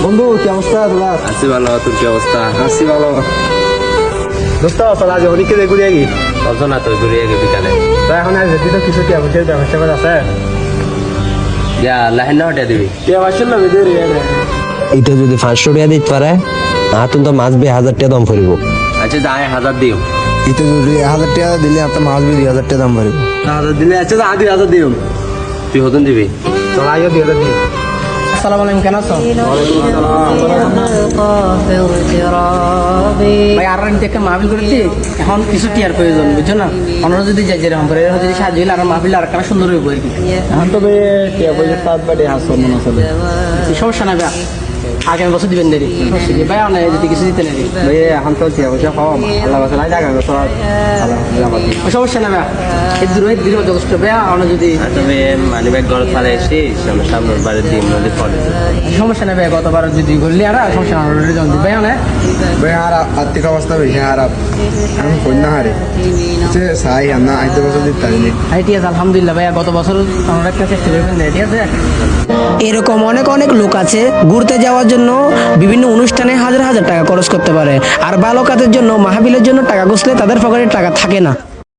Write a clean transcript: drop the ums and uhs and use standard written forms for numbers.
বন্ধু কি অবস্থা তোমার? আছি ভালো, তোর কি অবস্থা? আছি ভালো। দোস্ত চলা যে হরিকে দিয়ে ঘুরে গি চলছো না তুই ঘুরে আগে বিকালে? তো এখন আর যদি তো কিছু কি অবশ্যই ব্যবস্থা করে আছে যা লাইন না হটে দিবি। কে আসল না বেদের এটা যদি 500 টাকা দিতে পারে আতুন তো মাছ 1000 টাকা দাম পড়িব। আচ্ছা যাই 1000 দিও। এটা যদি 1000 টাকা দিলে আপনার মাছ 2000 টাকা দাম পড়িব। হাজার দিলে আচ্ছা যা 2000 দিও তুই হতুন দিবি। চলা আইও 2000 দিও। আসসালামু আলাইকুম, কেন আছো? ভাই আর থেকে মাহফিল করেছি, এখন কিছু টিয়ার প্রয়োজন, বুঝছো না? অন্যরা যদি যাই যেরকম করে এরকম যদি সাহায্য হইলে আর মাহফিল আর একটা সুন্দর হইব আর কি। এখন তো বে কে বলে সাত বাড়ি হাসো মনে আছে সমস্যা না ভাই, আগামী বছর দিবেন দেরি সমস্যা কি ভাই, অনেক যদি কিছু দিতে নেই ভাই এখন তো কি অবশ্যই কম আল্লাহ বাসা নাই জায়গা তো সমস্যা না ভাই, এই দূর যথেষ্ট ভাই, অনেক যদি তুমি মানি ব্যাগ ঘর ফালে এসিস আমার সামনের বাড়ির দিন নদী ফলে। সমস্যা নেই ভাই, গতবার যদি ঘুরলি আর সমস্যা না জলদি ভাই অনেক ভাই আর আর্থিক অবস্থা বেশি খারাপ, আমি কন্যা হারে সাই না আইতে বছর দিতে পারিনি। ঠিক আছে আলহামদুলিল্লাহ ভাই, গত বছর আমরা একটা চেষ্টা করবেন, ঠিক আছে। এরকম অনেক অনেক লোক আছে ঘুরতে যাওয়ার জন্য বিভিন্ন অনুষ্ঠানে হাজার হাজার টাকা খরচ করতে পারে, আর ভালো কাজের জন্য মাহফিলের জন্য টাকা ঘুষলে তাদের পকেটে টাকা থাকে না।